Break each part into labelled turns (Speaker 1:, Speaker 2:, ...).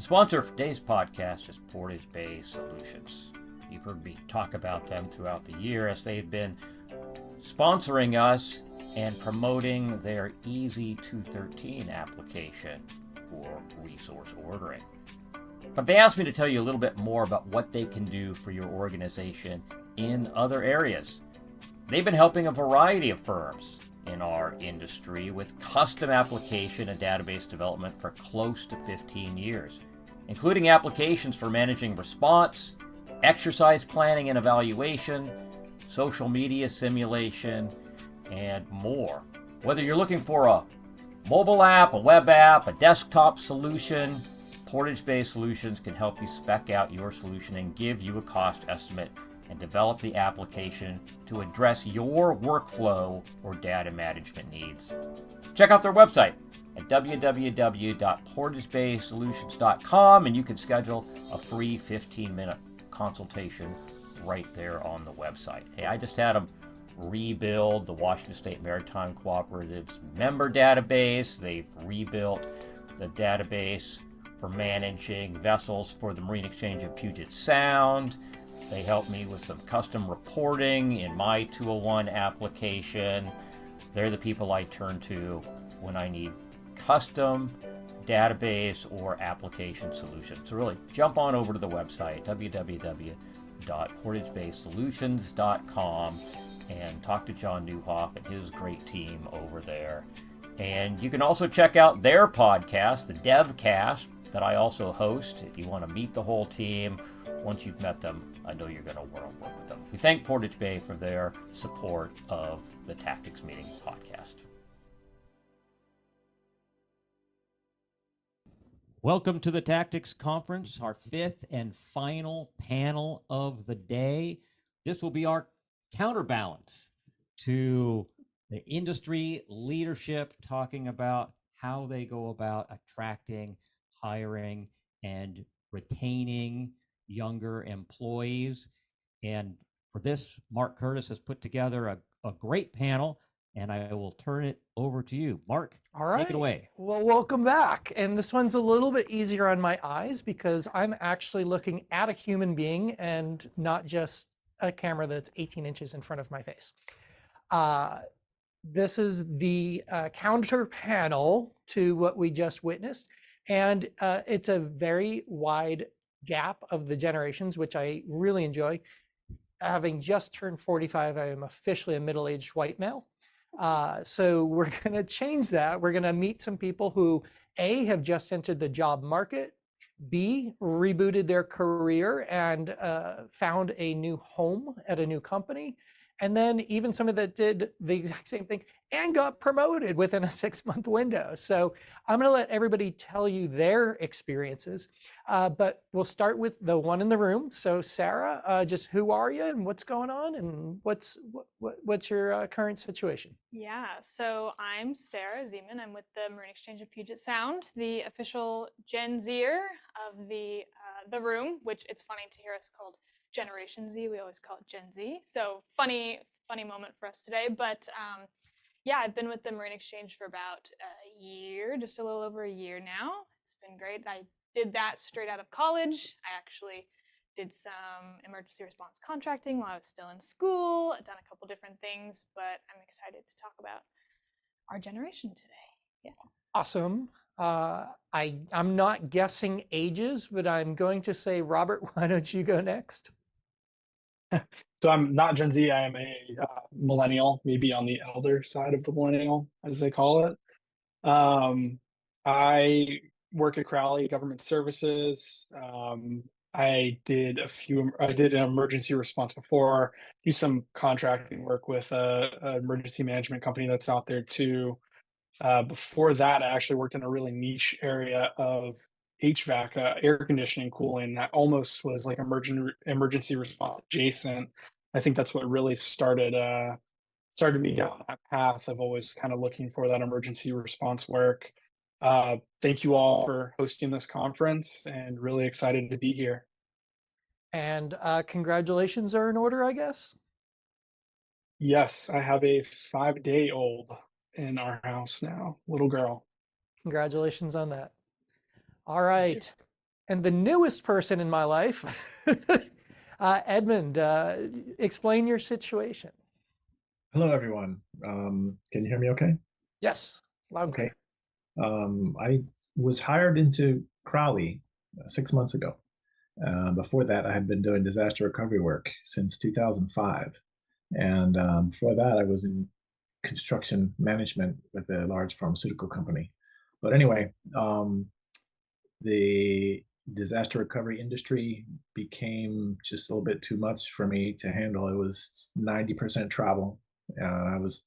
Speaker 1: The sponsor for today's podcast is Portage Bay Solutions. You've heard me talk about them throughout the year as they've been sponsoring us and promoting their Easy 213 application for resource ordering. But they asked me to tell you a little bit more about what they can do for your organization in other areas. They've been helping a variety of firms in our industry with custom application and database development for close to 15 years, including applications for managing response, exercise planning and evaluation, social media simulation, and more. Whether you're looking for a mobile app, a web app, a desktop solution, Portage Bay Solutions can help you spec out your solution and give you a cost estimate and develop the application to address your workflow or data management needs. Check out their website at www.portagebaysolutions.com and you can schedule a free 15-minute consultation right there on the website. Hey, I just had them rebuild the Washington State Maritime Cooperative's member database. They've rebuilt the database for managing vessels for the Marine Exchange of Puget Sound. They helped me with some custom reporting in my 201 application. They're the people I turn to when I need custom database or application solutions. So really jump on over to the website, www.portagebaysolutions.com, and talk to John Newhoff and his great team over there. And you can also check out their podcast, the DevCast, that I also host. If you want to meet the whole team, once you've met them, I know you're going to want to work with them. We thank Portage Bay for their support of the Tactics Meeting podcast. Welcome to the Tactics Conference, our fifth and final panel of the day. This will be our counterbalance to the industry leadership talking about how they go about attracting, hiring, and retaining younger employees. And for this, Mark Curtis has put together a great panel, and I will turn it over to you. Mark,
Speaker 2: all right,
Speaker 1: take it away.
Speaker 2: Well, welcome back. And this one's a little bit easier on my eyes because I'm actually looking at a human being and not just a camera that's 18 inches in front of my face. This is the counter panel to what we just witnessed. And it's a very wide gap of the generations, which I really enjoy. Having just turned 45, I am officially a middle-aged white male. So we're going to change that. We're going to meet some people who, A, have just entered the job market, B, rebooted their career and found a new home at a new company, and then even somebody that did the exact same thing and got promoted within a 6-month window. So I'm going to let everybody tell you their experiences, but we'll start with the one in the room. So Sarah, just who are you and what's going on and what's your current situation?
Speaker 3: Yeah, so I'm Sarah Zeman. I'm with the Marine Exchange of Puget Sound, the official Gen Zer of the room, which it's funny to hear us called Generation Z. We always call it Gen Z. So funny moment for us today. But yeah, I've been with the Marine Exchange for about a year, just a little over a year now. It's been great. I did that straight out of college. I actually did some emergency response contracting while I was still in school. I've done a couple different things, but I'm excited to talk about our generation today. Yeah.
Speaker 2: Awesome. I'm not guessing ages, but I'm going to say, Robert, why don't you go next?
Speaker 4: So I'm not Gen Z. I am a millennial, maybe on the elder side of the millennial, as they call it. I work at Crowley Government Services. I did an emergency response before, do some contracting work with an emergency management company that's out there too. Before that, I actually worked in a really niche area of HVAC, air conditioning, cooling. That almost was like emergency response adjacent. I think that's what really started me down that path of always kind of looking for that emergency response work. Thank you all for hosting this conference, and really excited to be here.
Speaker 2: And congratulations are in order, I guess.
Speaker 4: Yes, I have a 5-day-old in our house now, little girl.
Speaker 2: Congratulations on that. All right. And the newest person in my life, Edmund, explain your situation.
Speaker 5: Hello, everyone. Can you hear me okay?
Speaker 2: Yes, loud and
Speaker 5: Okay.
Speaker 2: clear.
Speaker 5: I was hired into Crowley 6 months ago. Before that, I had been doing disaster recovery work since 2005. And before that, I was in construction management with a large pharmaceutical company. But anyway, the disaster recovery industry became just a little bit too much for me to handle. It was 90% travel. I was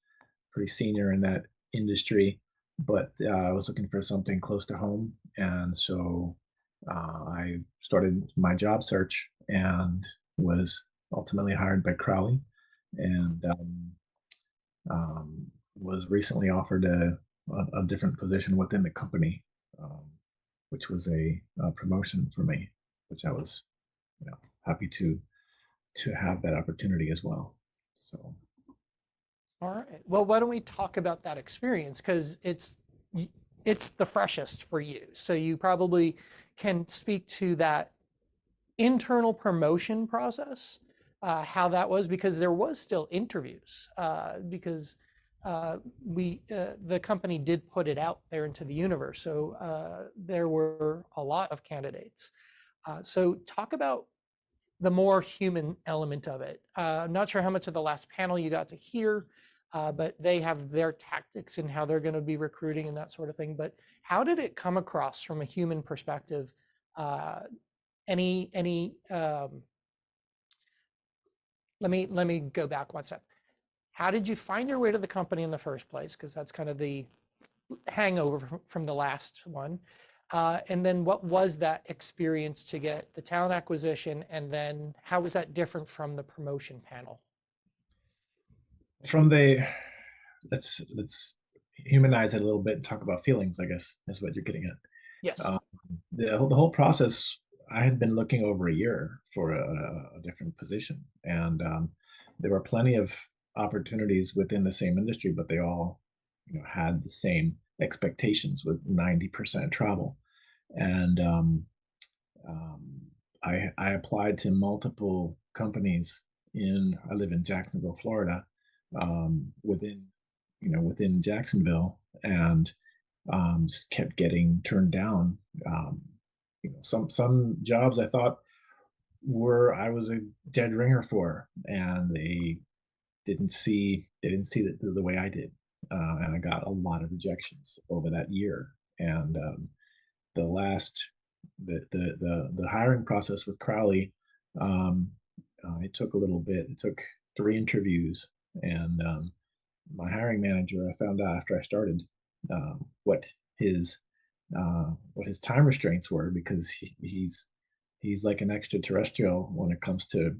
Speaker 5: pretty senior in that industry, but I was looking for something close to home. And so I started my job search and was ultimately hired by Crowley, and was recently offered a different position within the company, which was a promotion for me, which I was, happy to have that opportunity as well. So.
Speaker 2: All right. Well, why don't we talk about that experience, because it's the freshest for you. So you probably can speak to that internal promotion process, how that was, because there was still interviews, because the company did put it out there into the universe. So there were a lot of candidates. So talk about the more human element of it. I'm not sure how much of the last panel you got to hear, but they have their tactics and how they're going to be recruiting and that sort of thing. But how did it come across from a human perspective? Any let me go back one step. How did you find your way to the company in the first place? Because that's kind of the hangover from the last one. And then what was that experience to get the talent acquisition? And then how was that different from the promotion panel?
Speaker 5: From the let's humanize it a little bit and talk about feelings, I guess is what you're getting at.
Speaker 2: Yes.
Speaker 5: The whole process, I had been looking over a year for a different position, and there were plenty of opportunities within the same industry, but they all had the same expectations with 90% travel. And I applied to multiple companies I live in Jacksonville, Florida, within Jacksonville, and just kept getting turned down. Some jobs I thought I was a dead ringer for, and they didn't see the way I did, and I got a lot of rejections over that year. And the hiring process with Crowley, it took a little bit. It took 3 interviews, and my hiring manager, I found out after I started what his time restraints were, because he's like an extraterrestrial when it comes to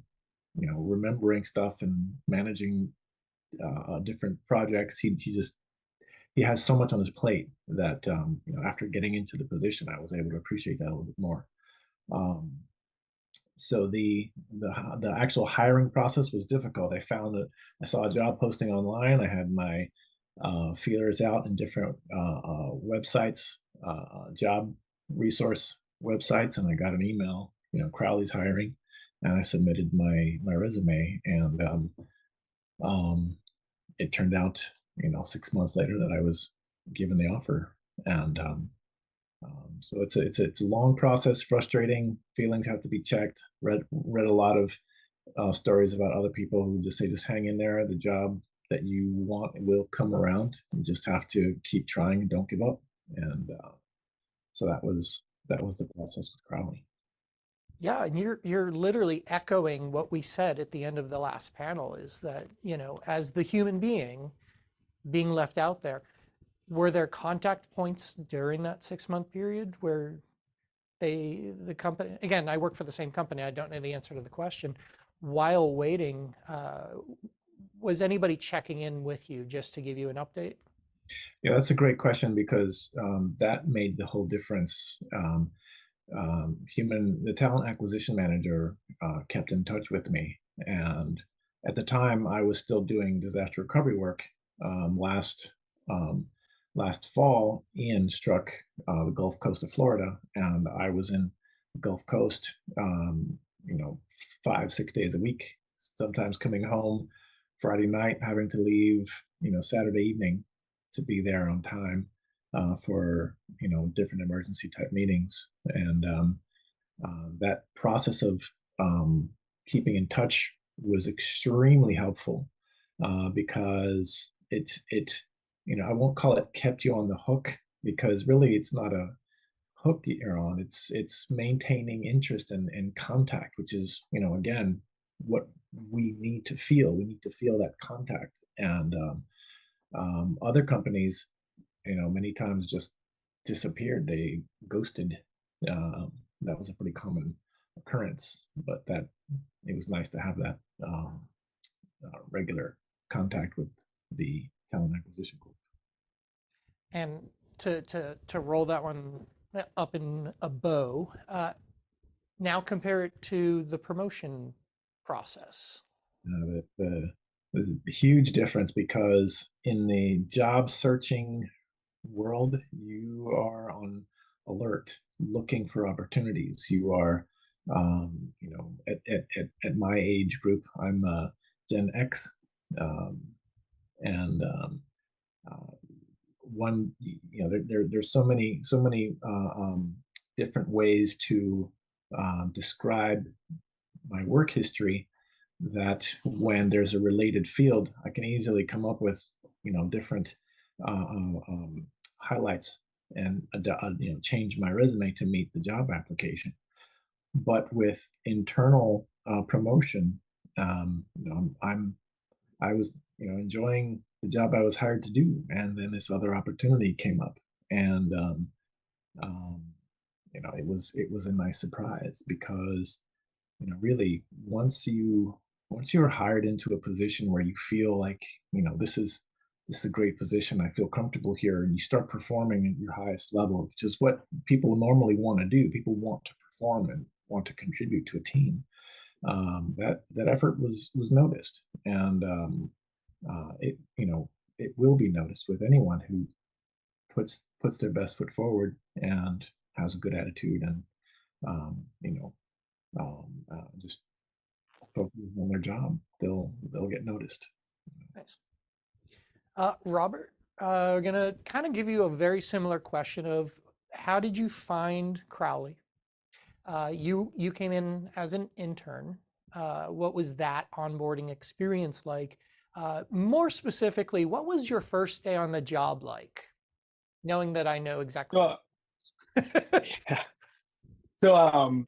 Speaker 5: remembering stuff and managing different projects. He has so much on his plate that after getting into the position, I was able to appreciate that a little bit more. So the actual hiring process was difficult. I saw a job posting online. I had my feelers out in different websites, job resource websites, and I got an email, Crowley's hiring, and I submitted my resume, and it turned out, 6 months later, that I was given the offer. And so it's a long process, frustrating. Feelings have to be checked. Read a lot of stories about other people who just say, just hang in there. The job that you want will come around. You just have to keep trying and don't give up. And so that was the process with Crowley.
Speaker 2: Yeah, and you're literally echoing what we said at the end of the last panel, is that, as the human being left out there, were there contact points during that 6-month period where the company, again, I work for the same company, I don't know the answer to the question, while waiting, was anybody checking in with you just to give you an update?
Speaker 5: Yeah, that's a great question, because that made the whole difference. The talent acquisition manager kept in touch with me, and at the time I was still doing disaster recovery work. Last fall, Ian struck the Gulf Coast of Florida, and I was in Gulf Coast, 5, 6 days a week, sometimes coming home Friday night, having to leave, Saturday evening to be there on time for, different emergency type meetings. And that process of keeping in touch was extremely helpful because I won't call it kept you on the hook, because really it's not a hook you're on. It's maintaining interest and contact, which is, again, what we need to feel. We need to feel that contact. And other companies, many times just disappeared. They ghosted. That was a pretty common occurrence, but that it was nice to have that regular contact with the talent acquisition group.
Speaker 2: And to roll that one up in a bow, now compare it to the promotion process.
Speaker 5: The huge difference, because in the job searching world, you are on alert, looking for opportunities. You are, at my age group, I'm Gen X, and there's so many different ways to describe my work history, that when there's a related field, I can easily come up with different highlights and change my resume to meet the job application. But with internal promotion, I was enjoying the job I was hired to do, and then this other opportunity came up, and um, it was a nice surprise, because really, once you're hired into a position where you feel like, this is a great position, I feel comfortable here, and you start performing at your highest level, which is what people normally want to do. People want to perform and want to contribute to a team. That effort was noticed, and it will be noticed with anyone who puts their best foot forward and has a good attitude, and um, you know just focusing on their job, they'll get noticed.
Speaker 2: Nice. Robert, we're gonna kind of give you a very similar question of how did you find Crowley? You came in as an intern. What was that onboarding experience like? More specifically, what was your first day on the job like? Knowing that I know exactly.
Speaker 4: So, yeah. So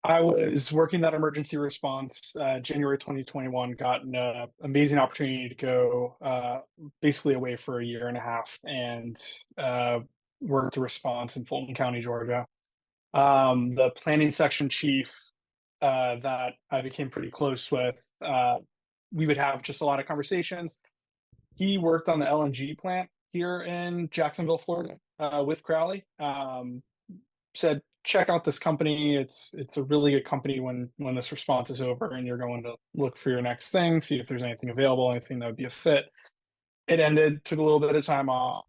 Speaker 4: I was working that emergency response January 2021, got an amazing opportunity to go basically away for a year and a half, and worked the response in Fulton County, Georgia. The planning section chief that I became pretty close with, we would have just a lot of conversations. He worked on the LNG plant here in Jacksonville, Florida, with Crowley. Said, check out this company. It's a really good company when this response is over and you're going to look for your next thing, see if there's anything available, anything that would be a fit. It ended, took a little bit of time off,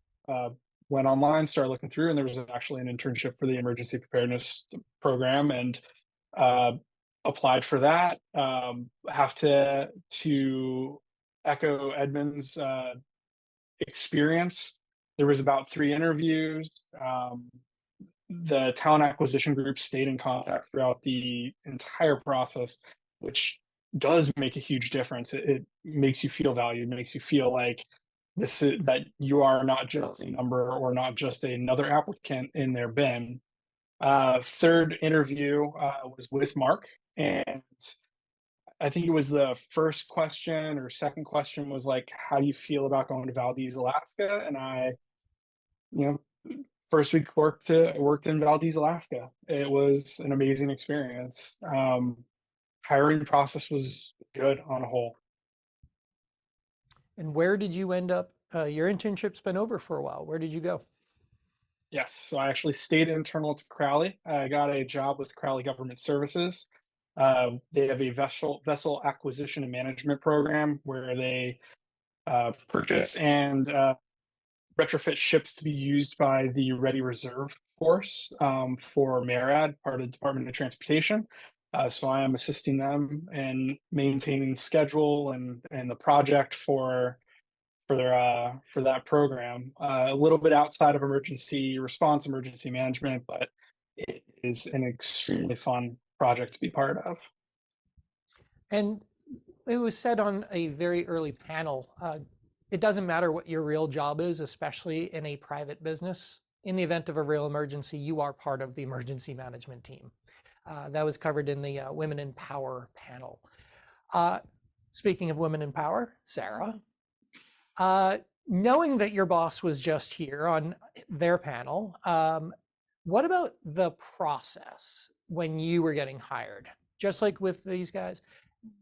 Speaker 4: went online, started looking through, and there was actually an internship for the emergency preparedness program, and applied for that. Have to echo Edmund's experience. There was about 3 interviews. The talent acquisition group stayed in contact throughout the entire process, which does make a huge difference. It makes you feel valued, makes you feel like that you are not just a number or not just another applicant in their bin. Third interview was with Mark, and I think it was the first question or second question was like, how do you feel about going to Valdez, Alaska? And I, first week worked in Valdez, Alaska. It was an amazing experience. Hiring process was good on a whole.
Speaker 2: And where did you end up? Your internship's been over for a while. Where did you go?
Speaker 4: Yes, so I actually stayed internal to Crowley. I got a job with Crowley Government Services. They have a vessel acquisition and management program where they purchase and retrofit ships to be used by the Ready Reserve force for MARAD, part of the Department of Transportation. So I am assisting them in maintaining the schedule and the project for that program. A little bit outside of emergency response, emergency management, but it is an extremely fun project to be part of.
Speaker 2: And it was said on a very early panel, it doesn't matter what your real job is, especially in a private business. In the event of a real emergency, you are part of the emergency management team. That was covered in the Women in Power panel. Speaking of Women in Power, Sarah, knowing that your boss was just here on their panel, what about the process when you were getting hired? Just like with these guys,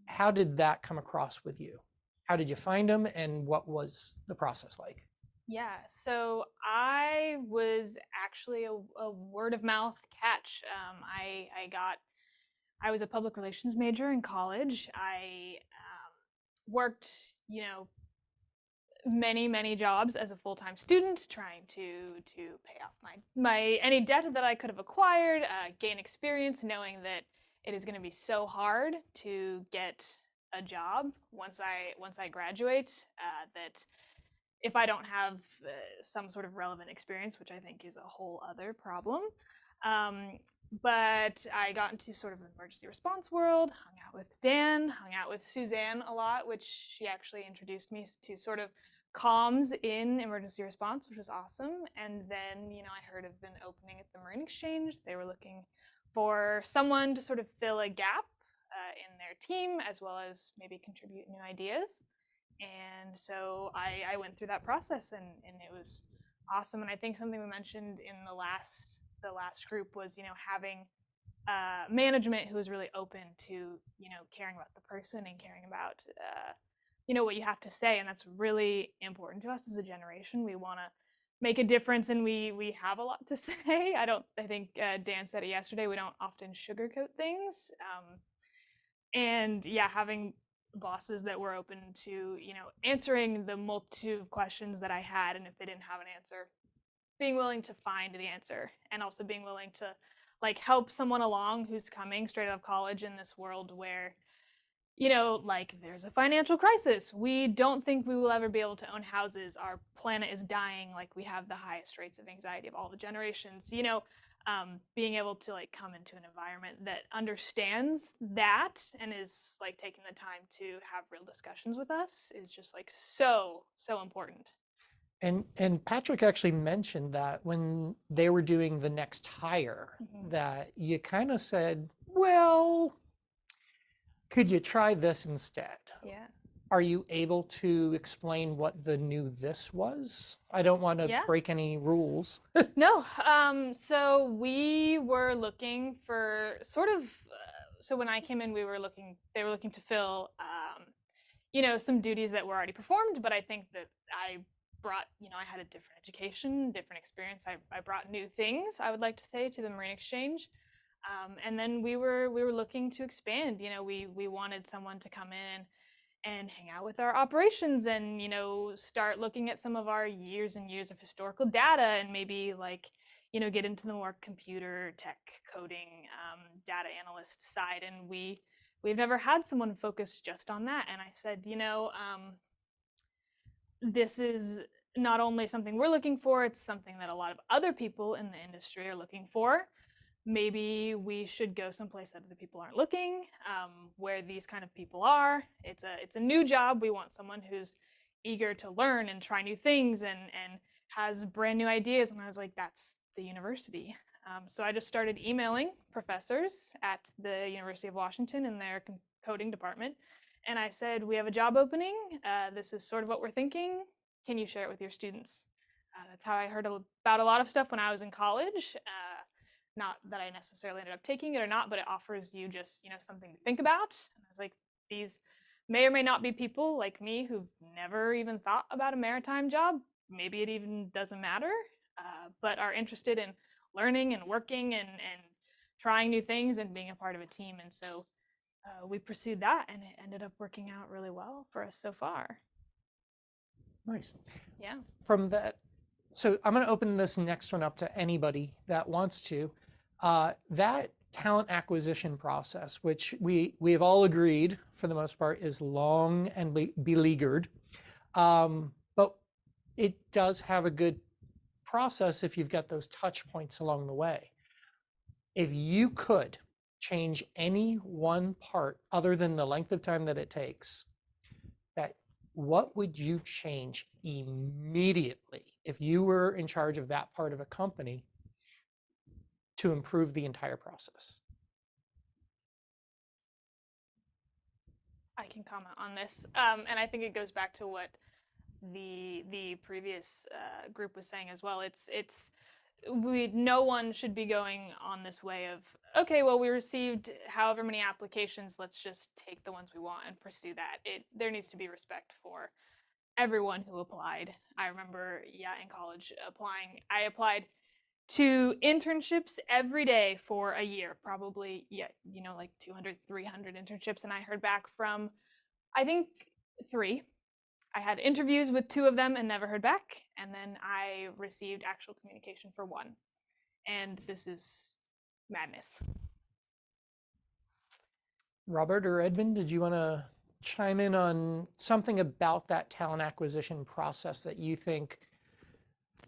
Speaker 2: how did that come across with you? How did you find them, and what was the process like?
Speaker 3: Yeah, so I was actually a word of mouth catch. I was a public relations major in college. I worked, many jobs as a full-time student, trying to pay off my any debt that I could have acquired, gain experience, knowing that it is going to be so hard to get a job once I graduate, that if I don't have some sort of relevant experience, which I think is a whole other problem. Um, but I got into sort of an emergency response world, hung out with Dan, hung out with Suzanne a lot, which she actually introduced me to sort of comms in emergency response, which was awesome. And then, I heard of an opening at the Marine Exchange. They were looking for someone to sort of fill a gap in their team, as well as maybe contribute new ideas. And so I went through that process, and it was awesome. And I think something we mentioned in the last group was, having management who is really open to, caring about the person and caring about, what you have to say. And that's really important to us as a generation. We want to make a difference, and we have a lot to say. I think Dan said it yesterday, we don't often sugarcoat things. And yeah, having bosses that were open to, answering the multitude of questions that I had, and if they didn't have an answer, being willing to find the answer, and also being willing to help someone along who's coming straight out of college in this world where, there's a financial crisis. We don't think we will ever be able to own houses. Our planet is dying. We have the highest rates of anxiety of all the generations. Being able to come into an environment that understands that and is taking the time to have real discussions with us is just so important.
Speaker 2: And Patrick actually mentioned that when they were doing the next hire, that you kind of said, well, could you try this instead?
Speaker 3: Yeah.
Speaker 2: Are you able to explain what the new this was? I don't want to break any rules.
Speaker 3: No. So we were looking for sort of, so when I came in, they were looking to fill, some duties that were already performed, but I think that I brought, I had a different education, different experience. I brought new things, I would like to say, to the Marine Exchange. And then we were looking to expand. We wanted someone to come in and hang out with our operations and, start looking at some of our years and years of historical data, and maybe get into the more computer tech coding, data analyst side. And we've never had someone focus just on that. And I said, this is not only something we're looking for, it's something that a lot of other people in the industry are looking for. Maybe we should go someplace that other people aren't looking, where these kind of people are. It's a new job. We want someone who's eager to learn and try new things and has brand new ideas. And I was like, that's the university. So I just started emailing professors at the University of Washington in their coding department. And I said, we have a job opening. This is sort of what we're thinking. Can you share it with your students? That's how I heard about a lot of stuff when I was in college. Not that I necessarily ended up taking it or not, but it offers you just, something to think about. And I was like, these may or may not be people like me who've never even thought about a maritime job. Maybe it even doesn't matter, but are interested in learning and working and trying new things and being a part of a team. And so we pursued that, and it ended up working out really well for us so far.
Speaker 2: Nice.
Speaker 3: Yeah.
Speaker 2: From that So I'm going to open this next one up to anybody that wants to. That talent acquisition process, which we have all agreed for the most part is long and beleaguered, but it does have a good process if you've got those touch points along the way. If you could change any one part other than the length of time that it takes, what would you change immediately if you were in charge of that part of a company to improve the entire process?
Speaker 3: I can comment on this, and I think it goes back to what the previous group was saying as well. No one should be going on this way of, okay, well, we received however many applications, let's just take the ones we want and pursue that. There needs to be respect for everyone who applied. I remember, in college applying. I applied to internships every day for a year, probably, like 200, 300 internships. And I heard back from, I think, 3. I had interviews with 2 of them and never heard back. And then I received actual communication for 1. And this is madness.
Speaker 2: Robert or Edmund, did you want to chime in on something about that talent acquisition process that you think,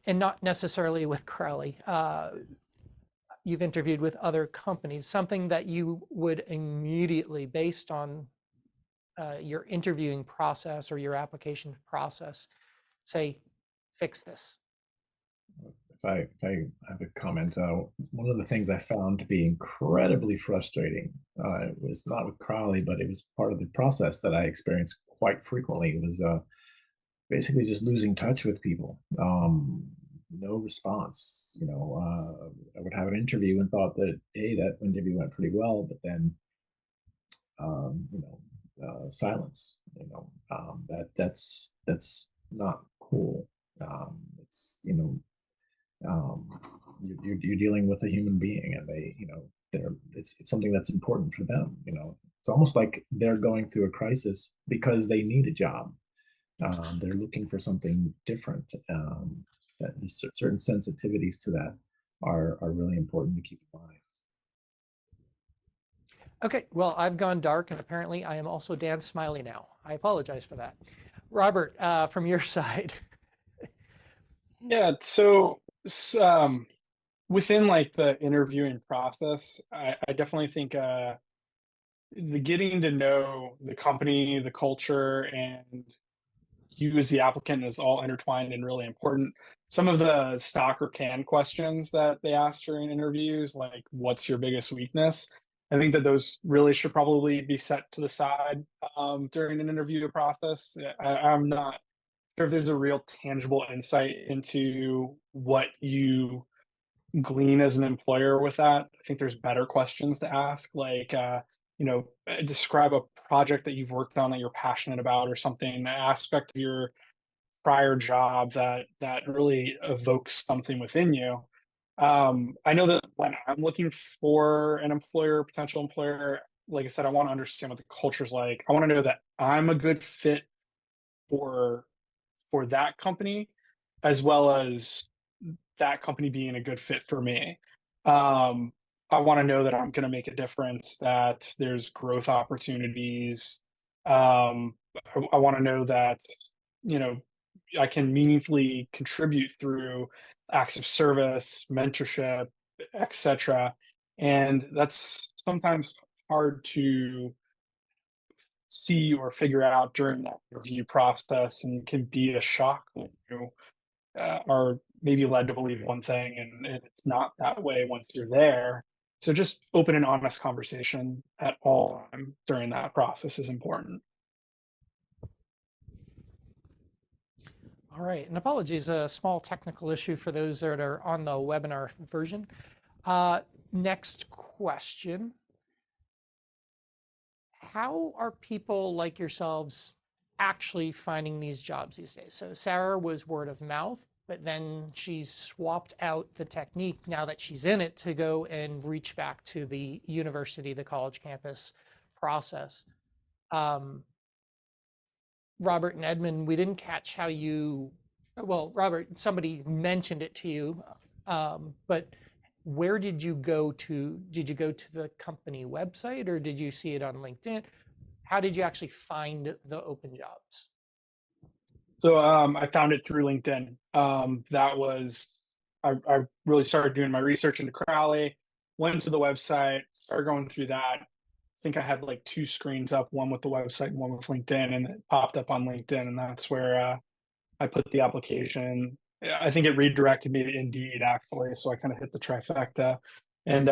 Speaker 2: and not necessarily with Crowley, you've interviewed with other companies, something that you would immediately, based on your interviewing process or your application process, say, fix this?
Speaker 5: If I have a comment, one of the things I found to be incredibly frustrating, it was not with Crowley, but it was part of the process that I experienced quite frequently. It was basically just losing touch with people. No response. I would have an interview and thought that, hey, that interview went pretty well, but then, silence. That's not cool. It's you're dealing with a human being, and it's something that's important for them. It's almost like they're going through a crisis because they need a job. They're looking for something different. That certain sensitivities to that are really important to keep in mind.
Speaker 2: Okay, well, I've gone dark, and apparently I am also Dan Smiley now. I apologize for that. Robert, from your side.
Speaker 4: Yeah, so within like the interviewing process, I definitely think the getting to know the company, the culture, and you as the applicant is all intertwined and really important. Some of the stock or can questions that they ask during interviews, like what's your biggest weakness? I think that those really should probably be set to the side during an interview process. I'm not sure if there's a real tangible insight into what you glean as an employer with that. I think there's better questions to ask, like, describe a project that you've worked on that you're passionate about, or something, an aspect of your prior job that really evokes something within you. I know that when I'm looking for an employer, potential employer, like I said, I want to understand what the culture's like. I want to know that I'm a good fit for that company, as well as that company being a good fit for me. Um, I want to know that I'm going to make a difference, that there's growth opportunities. I want to know that, you know, I can meaningfully contribute through acts of service, mentorship, etc. And that's sometimes hard to see or figure out during that review process, and can be a shock when you are maybe led to believe one thing and it's not that way once you're there. So just open and honest conversation at all time during that process is important.
Speaker 2: All right, and apologies, a small technical issue for those that are on the webinar version. Next question. How are people like yourselves actually finding these jobs these days? So Sarah was word of mouth, but then she's swapped out the technique now that she's in it to go and reach back to the university, the college campus process. Robert and Edmund, we didn't catch how you Well, Robert, somebody mentioned it to you, but where did you go to? Did you go to the company website or did you see it on LinkedIn? How did you actually find the open jobs?
Speaker 4: So I found it through LinkedIn. That was I really started doing my research into Crowley, went to the website, started going through that. I think I had like two screens up, one with the website and one with LinkedIn, and it popped up on LinkedIn, and that's where I put the application. Yeah, I think it redirected me to Indeed actually, so I kind of hit the trifecta and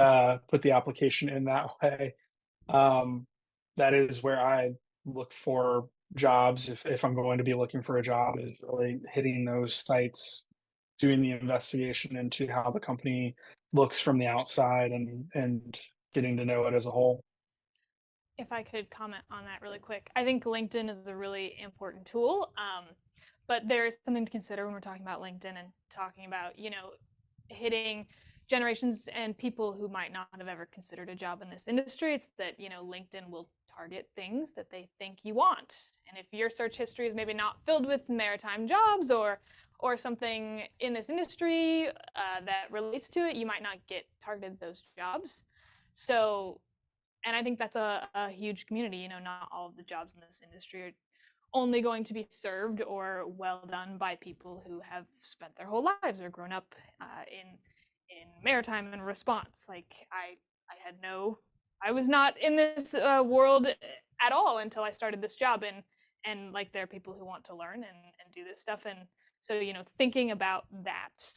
Speaker 4: put the application in that way. Um, that is where I look for jobs if I'm going to be looking for a job, is really hitting those sites, doing the investigation into how the company looks from the outside and getting to know it as a whole.
Speaker 3: If I could comment on that really quick, I think LinkedIn is a really important tool. But there is something to consider when we're talking about LinkedIn and talking about, hitting generations and people who might not have ever considered a job in this industry. It's that, LinkedIn will target things that they think you want. And if your search history is maybe not filled with maritime jobs or something in this industry that relates to it, you might not get targeted those jobs. So, and I think that's a huge community. Not all of the jobs in this industry are only going to be served or well done by people who have spent their whole lives or grown up in maritime and response. Like I was not in this world at all until I started this job, and like there are people who want to learn and do this stuff, and so thinking about that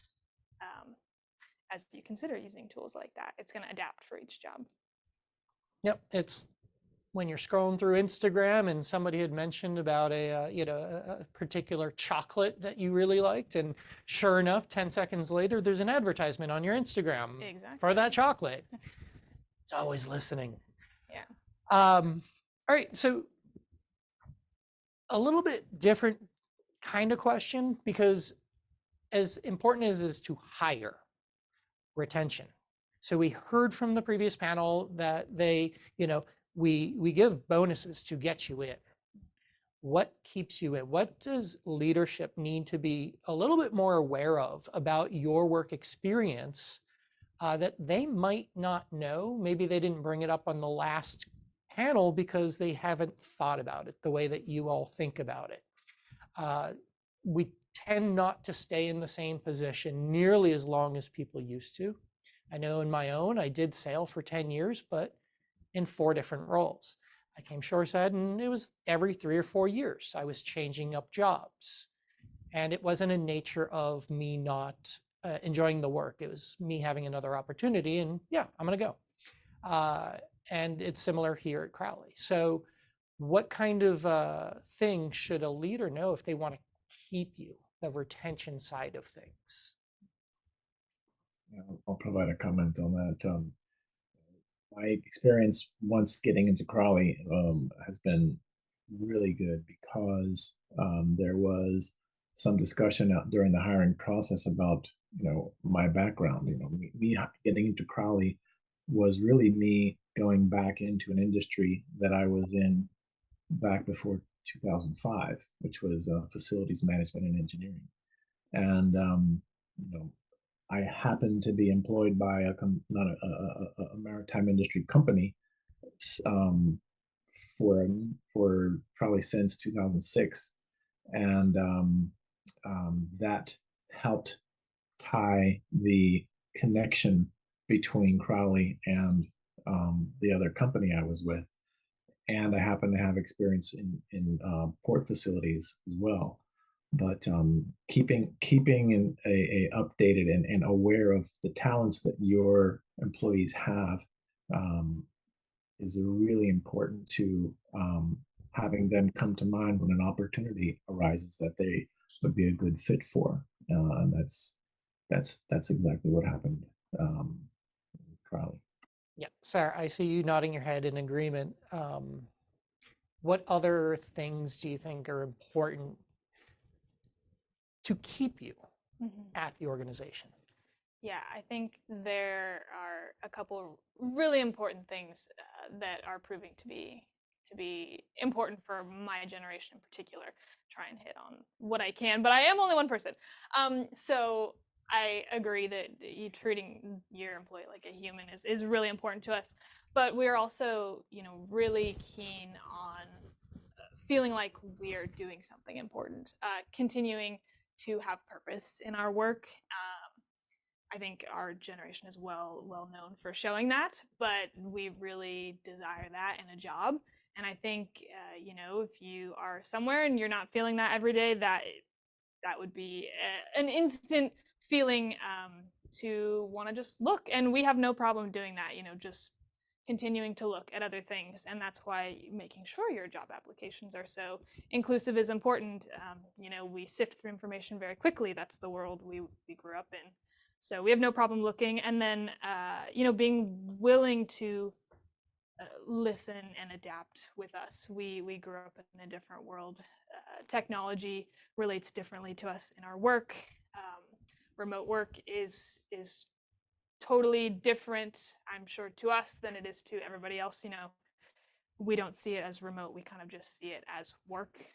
Speaker 3: as you consider using tools like that, it's going to adapt for each job.
Speaker 2: Yep, it's when you're scrolling through Instagram and somebody had mentioned about a particular chocolate that you really liked, and sure enough, 10 seconds later, there's an advertisement on your Instagram for that chocolate. It's always listening.
Speaker 3: Yeah.
Speaker 2: All right, so a little bit different kind of question, because as important as it is to hire, retention. So we heard from the previous panel that we give bonuses to get you in. What keeps you in? What does leadership need to be a little bit more aware of about your work experience that they might not know? Maybe they didn't bring it up on the last panel because they haven't thought about it the way that you all think about it. We tend not to stay in the same position nearly as long as people used to. I know in my own, I did sail for 10 years, but in 4 different roles. I came shoreside and it was every 3 or 4 years I was changing up jobs. And it wasn't a nature of me not enjoying the work. It was me having another opportunity and yeah, I'm going to go. And it's similar here at Crowley. So what kind of thing should a leader know if they want to keep you, the retention side of things?
Speaker 5: I'll provide a comment on that. My experience once getting into Crowley has been really good because there was some discussion out during the hiring process about my background. Me getting into Crowley was really me going back into an industry that I was in back before 2005, which was facilities management and engineering. And I happened to be employed by not a maritime industry company um, for probably since 2006, and that helped tie the connection between Crowley and the other company I was with. And I happen to have experience in port facilities as well. But keeping a updated and aware of the talents that your employees have is really important to having them come to mind when an opportunity arises that they would be a good fit for. And that's exactly what happened with Crowley.
Speaker 2: Yeah, Sarah, I see you nodding your head in agreement. What other things do you think are important to keep you at the organization?
Speaker 3: Yeah, I think there are a couple really important things that are proving to be important for my generation in particular. Try and hit on what I can, but I am only one person. So I agree that you treating your employee like a human is really important to us. But we're also, really keen on feeling like we are doing something important, continuing to have purpose in our work. I think our generation is well known for showing that, but we really desire that in a job. And I think, if you are somewhere and you're not feeling that every day, that would be an instant feeling to want to just look. And we have no problem doing that, just continuing to look at other things. And that's why making sure your job applications are so inclusive is important. We sift through information very quickly. That's the world we grew up in. So we have no problem looking. And then, being willing to listen and adapt with us. We grew up in a different world. Technology relates differently to us in our work. Remote work is totally different, I'm sure, to us than it is to everybody else. We don't see it as remote. We kind of just see it as work.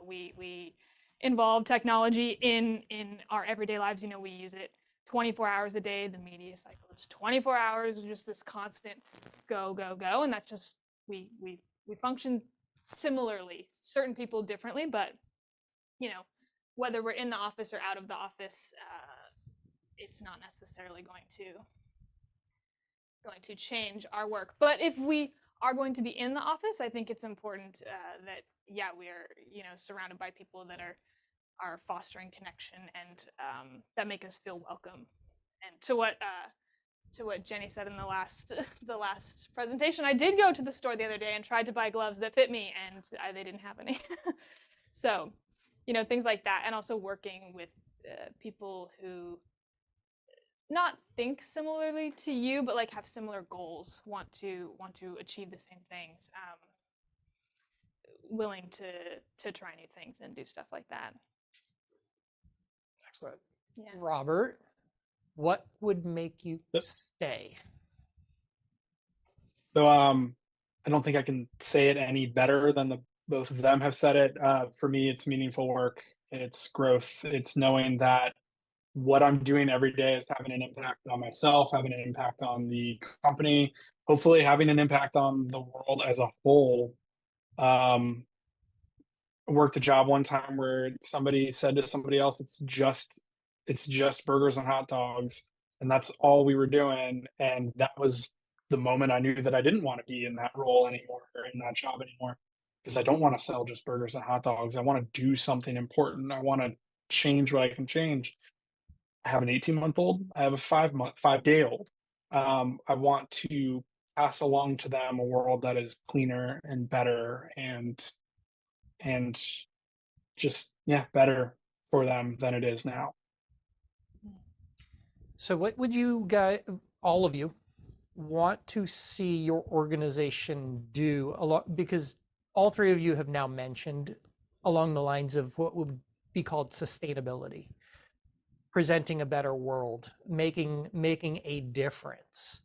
Speaker 3: We involve technology in our everyday lives. We use it 24 hours a day. The media cycle is 24 hours, just this constant go, and that's just we function similarly. Certain people differently, but whether we're in the office or out of the office, it's not necessarily going to change our work. But if we are going to be in the office, I think it's important that we are surrounded by people that are fostering connection and that make us feel welcome. And to what Jenny said in the last presentation, I did go to the store the other day and tried to buy gloves that fit me, and they didn't have any. So, things like that, and also working with people who not think similarly to you, but like have similar goals, want to achieve the same things, willing to try new things and do stuff like that.
Speaker 2: Excellent.
Speaker 3: Yeah.
Speaker 2: Robert, what would make you stay?
Speaker 4: So I don't think I can say it any better than both of them have said it. For me, it's meaningful work, it's growth, it's knowing that what I'm doing every day is having an impact on myself, having an impact on the company, hopefully having an impact on the world as a whole. I worked a job one time where somebody said to somebody else, it's just burgers and hot dogs, and that's all we were doing. And that was the moment I knew that I didn't want to be in that role anymore, or in that job anymore, because I don't want to sell just burgers and hot dogs. I want to do something important. I want to change what I can change. I have an 18-month-old. I have a 5-day-old. I want to pass along to them a world that is cleaner and better and just better for them than it is now.
Speaker 2: So what would you guys, all of you, want to see your organization do a lot? Because all three of you have now mentioned along the lines of what would be called sustainability, presenting a better world, making a difference.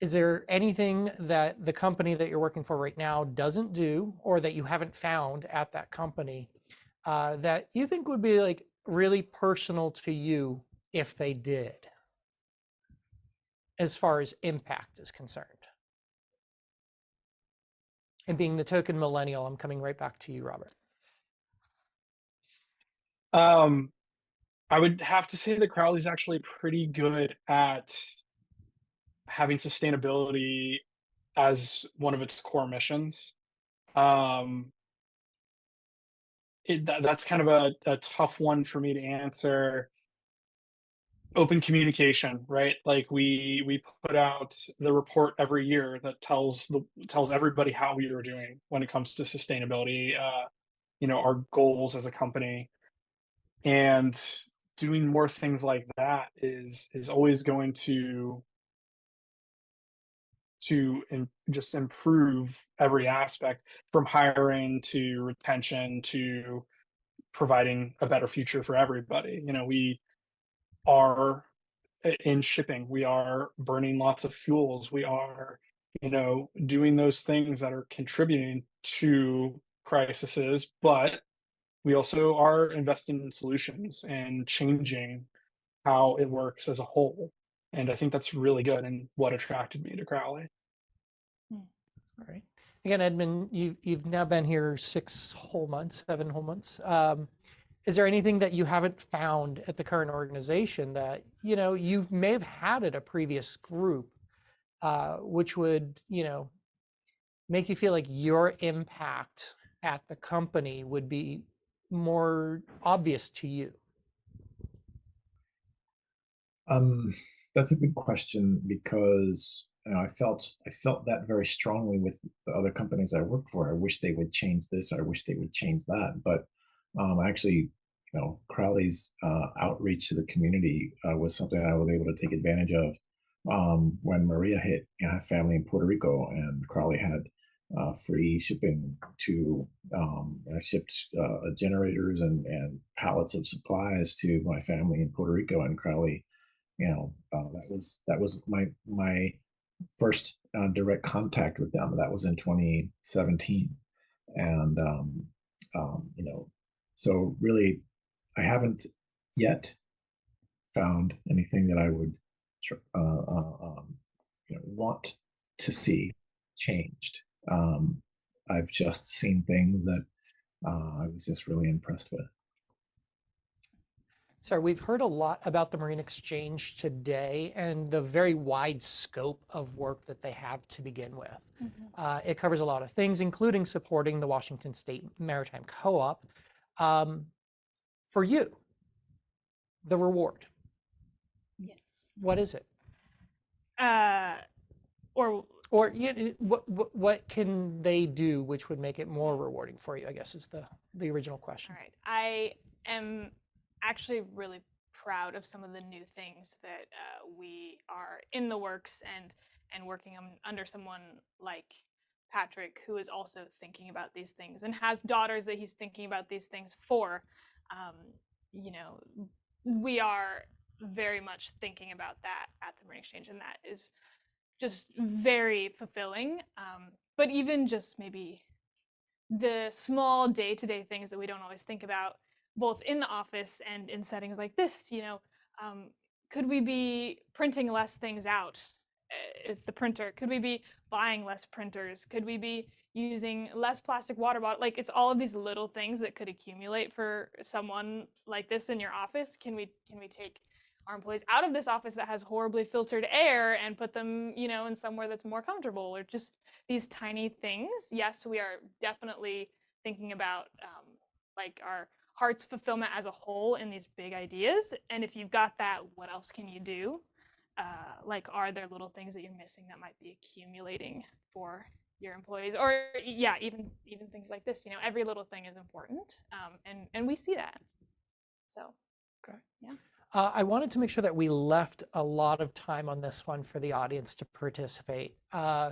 Speaker 2: Is there anything that the company that you're working for right now doesn't do, or that you haven't found at that company, that you think would be like really personal to you if they did, as far as impact is concerned? And being the token millennial, I'm coming right back to you, Robert.
Speaker 4: I would have to say that Crowley's actually pretty good at having sustainability as one of its core missions. That's kind of a tough one for me to answer. Open communication, right? Like we put out the report every year that tells everybody how we are doing when it comes to sustainability, our goals as a company. And doing more things like that is always going to just improve every aspect, from hiring to retention to providing a better future for everybody. We are in shipping, we are burning lots of fuels, we are doing those things that are contributing to crises, but we also are investing in solutions and changing how it works as a whole. And I think that's really good and what attracted me to Crowley.
Speaker 2: All right. Again, Edmund, you've now been here 6 whole months, 7 whole months. Is there anything that you haven't found at the current organization that you may have had at a previous group, which would make you feel like your impact at the company would be more obvious to you?
Speaker 5: That's a good question because I felt that very strongly with the other companies I worked for. I wish they would change this. I wish they would change that. But actually, Crowley's outreach to the community was something I was able to take advantage of when Maria hit. I have family in Puerto Rico, and Crowley had free shipping to. I shipped generators and pallets of supplies to my family in Puerto Rico, and Crowley. That was my first direct contact with them. That was in 2017, and so really, I haven't yet found anything that I would want to see changed. I've just seen things that I was just really impressed with.
Speaker 2: So we've heard a lot about the Marine Exchange today and the very wide scope of work that they have to begin with. It covers a lot of things, including supporting the Washington State Maritime Co-op. For you, the reward,
Speaker 3: Yes.
Speaker 2: what is it?
Speaker 3: Or
Speaker 2: what can they do which would make it more rewarding for you, I guess is the original question.
Speaker 3: all right. I am actually really proud of some of the new things that we are in the works and working under someone like Patrick, who is also thinking about these things and has daughters that he's thinking about these things for. We are very much thinking about that at the Marine Exchange, and that is just very fulfilling. But even just maybe the small day-to-day things that we don't always think about, both in the office and in settings like this, could we be printing less things out at the printer? Could we be buying less printers? Could we be using less plastic water bottle? Like, it's all of these little things that could accumulate for someone like this in your office. Can we take our employees out of this office that has horribly filtered air and put them, in somewhere that's more comfortable, or just these tiny things? Yes, we are definitely thinking about like our heart's fulfillment as a whole in these big ideas. And if you've got that, what else can you do? Like, are there little things that you're missing that might be accumulating for your employees? Or even things like this, every little thing is important. And we see that. So,
Speaker 2: okay.
Speaker 3: Yeah.
Speaker 2: I wanted to make sure that we left a lot of time on this one for the audience to participate.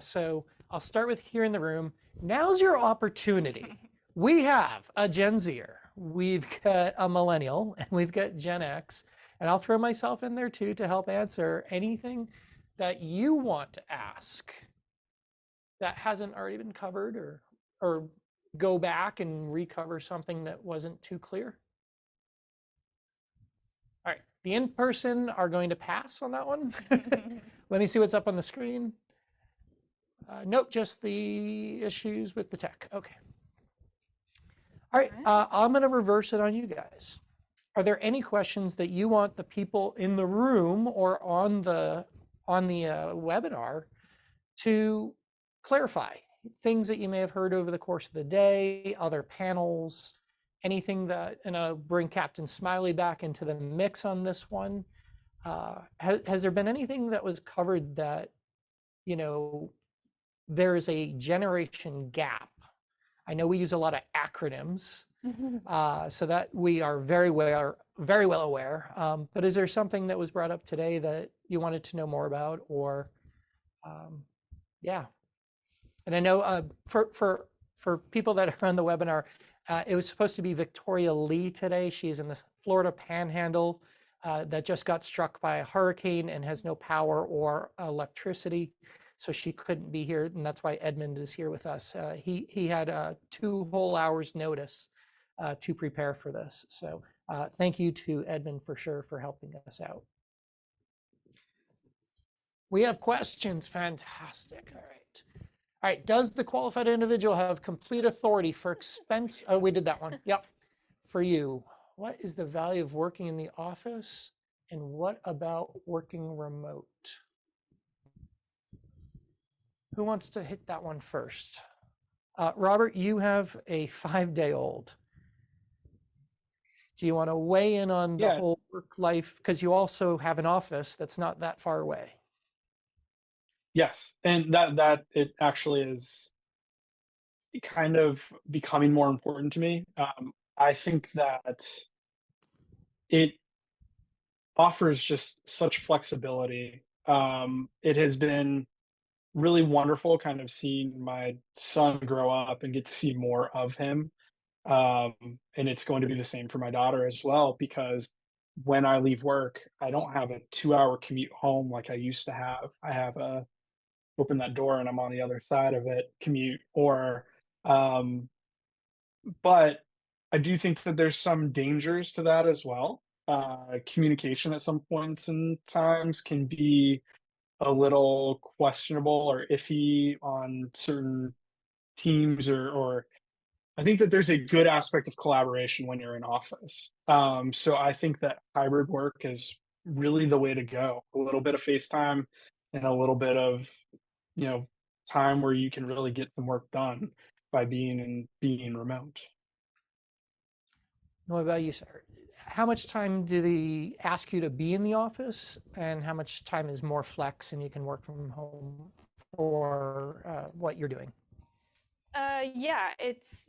Speaker 2: So I'll start with here in the room. Now's your opportunity. We have a Gen Zer, we've got a millennial, and we've got Gen X. And I'll throw myself in there too to help answer anything that you want to ask that hasn't already been covered, or go back and recover something that wasn't too clear. All right, the in-person are going to pass on that one. Let me see what's up on the screen. Nope, just the issues with the tech. Okay. All right, I'm going to reverse it on you guys. Are there any questions that you want the people in the room or on the webinar to clarify? Things that you may have heard over the course of the day, other panels, anything that, and I'll bring Captain Smiley back into the mix on this one. Has there been anything that was covered that, there is a generation gap? I know we use a lot of acronyms, so that we are very well aware. But is there something that was brought up today that you wanted to know more about, or, yeah? And I know for people that are on the webinar, it was supposed to be Victoria Lee today. She is in the Florida Panhandle that just got struck by a hurricane and has no power or electricity. so she couldn't be here, and that's why Edmund is here with us. He had 2 whole hours notice to prepare for this. So thank you to Edmund for sure for helping us out. We have questions. Fantastic. All right. All right. Does the qualified individual have complete authority for expense? Oh, we did that one. Yep. For you, what is the value of working in the office, and what about working remote? Who wants to hit that one first? Robert, you have a 5-day-old. Do you want to weigh in on the
Speaker 4: Yeah.
Speaker 2: whole work life? Because you also have an office that's not that far away.
Speaker 4: Yes, and that it actually is kind of becoming more important to me. I think that it offers just such flexibility. It has been really wonderful kind of seeing my son grow up and get to see more of him. And it's going to be the same for my daughter as well, because when I leave work, I don't have a 2-hour commute home like I used to have. I have a open that door and I'm on the other side of it commute, or um, but I do think that there's some dangers to that as well. Communication at some points and times can be a little questionable or iffy on certain teams, or I think that there's a good aspect of collaboration when you're in office. So I think that hybrid work is really the way to go. A little bit of FaceTime and a little bit of, you know, time where you can really get some work done by being remote.
Speaker 2: What about you, sir? How much time do they ask you to be in the office, and how much time is more flex and you can work from home for what you're doing?
Speaker 3: Yeah, it's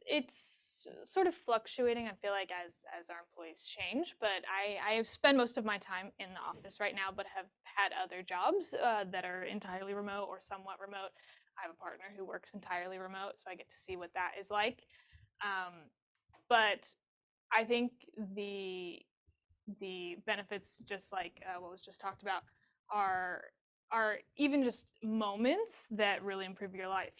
Speaker 3: sort of fluctuating. I feel like as our employees change, but I spend most of my time in the office right now, but have had other jobs that are entirely remote or somewhat remote. I have a partner who works entirely remote, so I get to see what that is like. Um, but I think the benefits, just like what was just talked about, are are even just moments that really improve your life.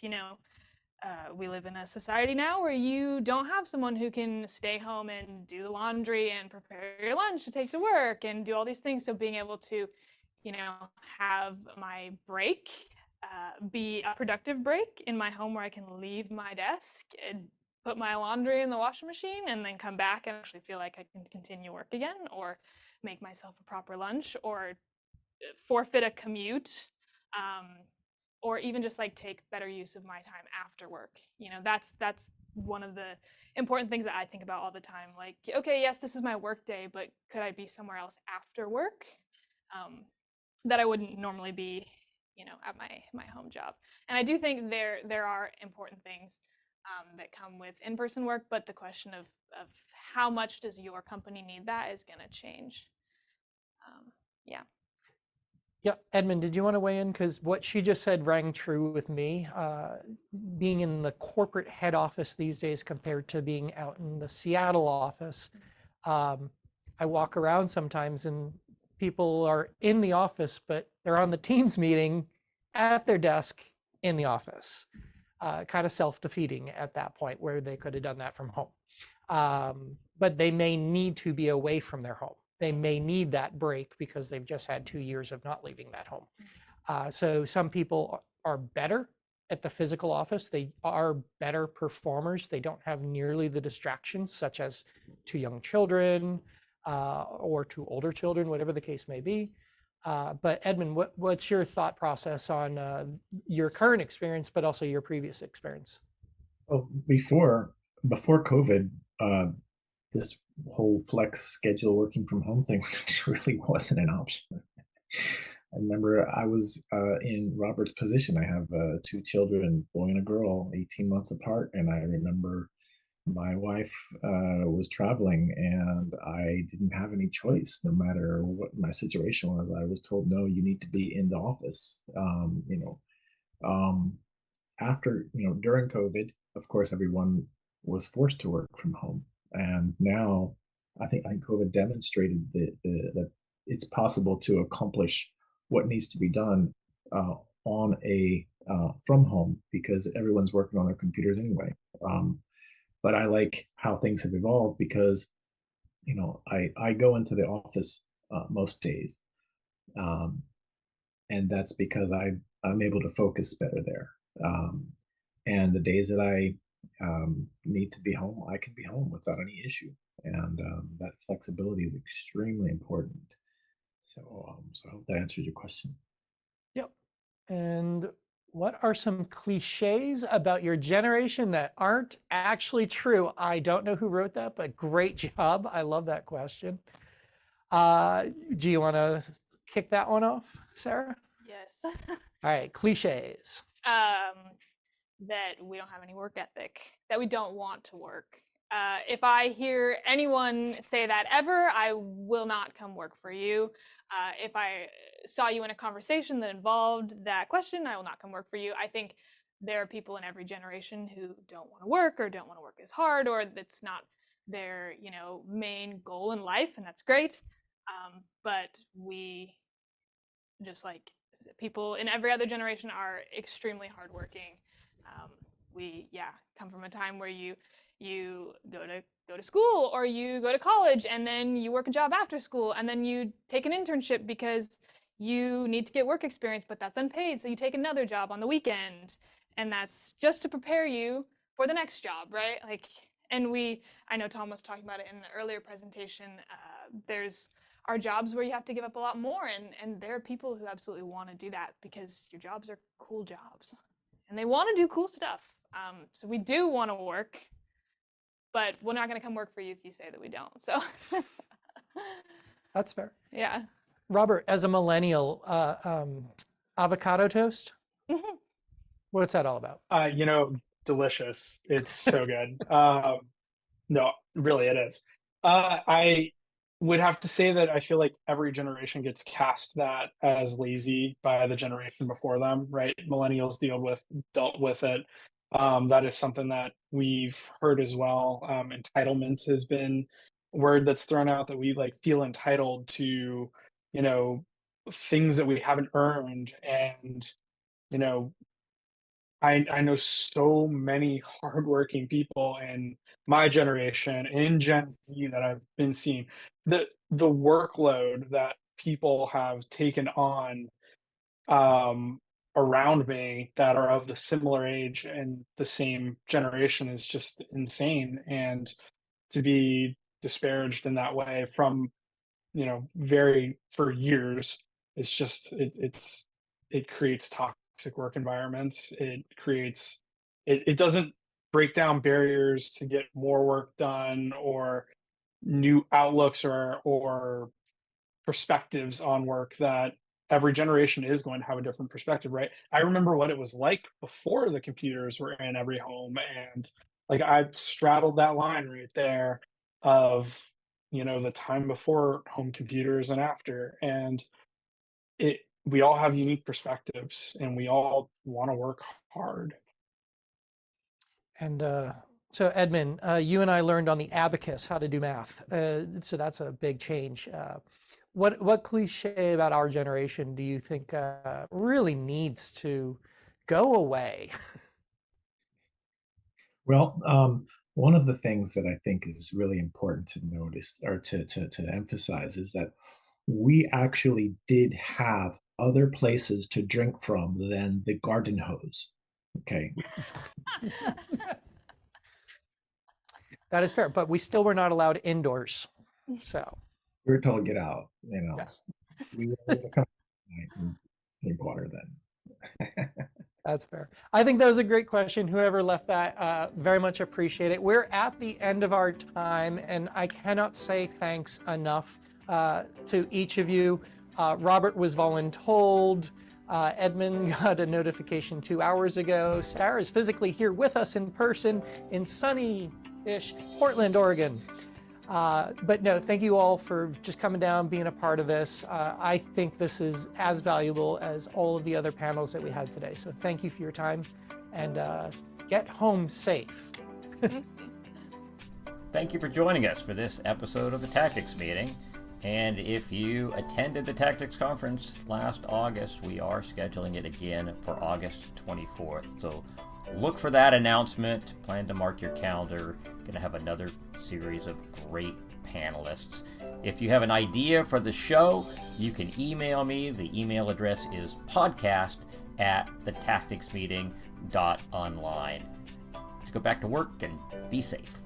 Speaker 3: We live in a society now where you don't have someone who can stay home and do the laundry and prepare your lunch to take to work and do all these things. So being able to, have my break be a productive break in my home where I can leave my desk and put my laundry in the washing machine and then come back and actually feel like I can continue work again, or make myself a proper lunch, or forfeit a commute, um, or even just like take better use of my time after work. That's one of the important things that I think about all the time. Like, okay, yes, this is my work day, but could I be somewhere else after work, that I wouldn't normally be, at my home job? And I do think there are important things that come with in-person work, but the question of how much does your company need that is going to change. Yeah.
Speaker 2: Yeah, Edmund, did you want to weigh in? Because what she just said rang true with me. Being in the corporate head office these days compared to being out in the Seattle office, I walk around sometimes and people are in the office, but they're on the Teams meeting at their desk in the office. Kind of self-defeating at that point, where they could have done that from home. But they may need to be away from their home. They may need that break because they've just had 2 years of not leaving that home. So some people are better at the physical office. They are better performers. They don't have nearly the distractions, such as to young children or to older children, whatever the case may be. But Edmund, what's your thought process on your current experience, but also your previous experience?
Speaker 5: Well, before COVID, this whole flex schedule working from home thing really wasn't an option. I remember I was in Robert's position. I have 2 children, a boy and a girl, 18 months apart, and I remember my wife was traveling, and I didn't have any choice. No matter what my situation was, I was told, no, you need to be in the office. Um, After, during COVID, of course, everyone was forced to work from home. And now I think COVID demonstrated that it's possible to accomplish what needs to be done on a from home because everyone's working on their computers anyway. But I like how things have evolved because, I go into the office most days, um, and that's because I'm able to focus better there. Um, and the days that I need to be home, I can be home without any issue, and that flexibility is extremely important. So I hope that answers your question.
Speaker 2: Yep. And what are some cliches about your generation that aren't actually true? I don't know who wrote that, but great job. I love that question. Do you want to kick that one off, Sarah?
Speaker 3: Yes.
Speaker 2: All right, cliches.
Speaker 3: That we don't have any work ethic, that we don't want to work. If I hear anyone say that ever, I will not come work for you. If I saw you in a conversation that involved that question, I will not come work for you. I think there are people in every generation who don't want to work or don't want to work as hard, or that's not their, main goal in life, and that's great. But we, just like people in every other generation, are extremely hardworking. We come from a time where you go to school, or you go to college, and then you work a job after school, and then you take an internship because you need to get work experience, but that's unpaid, so you take another job on the weekend, and that's just to prepare you for the next job, right? I know Tom was talking about it in the earlier presentation. There's are jobs where you have to give up a lot more, and there are people who absolutely want to do that because your jobs are cool jobs and they want to do cool stuff. So we do want to work, but we're not going to come work for you if you say that we don't. So
Speaker 2: That's fair.
Speaker 3: yeah.
Speaker 2: Robert, as a millennial, avocado toast, what's that all about?
Speaker 4: Delicious. It's so good. No, really, it is. I would have to say that I feel like every generation gets cast that as lazy by the generation before them, right? Millennials dealt with it. That is something that we've heard as well. Entitlement has been a word that's thrown out, that we like feel entitled to, you know, things that we haven't earned. And, you know, I know so many hardworking people in my generation, in Gen Z, that I've been seeing. The workload that people have taken on around me that are of the similar age and the same generation is just insane. And to be disparaged in that way from, very for years, it's just it creates toxic work environments. It doesn't break down barriers to get more work done, or new outlooks, or perspectives on work. That every generation is going to have a different perspective, right? I remember what it was like before the computers were in every home, and like I straddled that line right there of, the time before home computers and after. And we all have unique perspectives, and we all want to work hard.
Speaker 2: And so Edmund, you and I learned on the abacus how to do math. So that's a big change. What cliche about our generation do you think really needs to go away?
Speaker 5: Well, one of the things that I think is really important to notice, or to emphasize, is that we actually did have other places to drink from than the garden hose. Okay.
Speaker 2: That is fair, but we still were not allowed indoors. So
Speaker 5: We were told get out,
Speaker 2: yes,
Speaker 5: we were able to come and drink water then.
Speaker 2: that's fair. I think that was a great question. Whoever left that, very much appreciate it. We're at the end of our time, and I cannot say thanks enough to each of you. Robert was voluntold. Edmund got a notification 2 hours ago. Sarah is physically here with us in person in sunny-ish Portland, Oregon. But no, thank you all for just coming down, being a part of this. I think this is as valuable as all of the other panels that we had today. So thank you for your time, and get home safe.
Speaker 1: Thank you for joining us for this episode of the Tactics Meeting. And if you attended the Tactics Conference last August, we are scheduling it again for August 24th. So look for that announcement. Plan to mark your calendar. Going to have another series of great panelists. If you have an idea for the show, you can email me. The email address is podcast@thetacticsmeeting.online. Let's go back to work and be safe.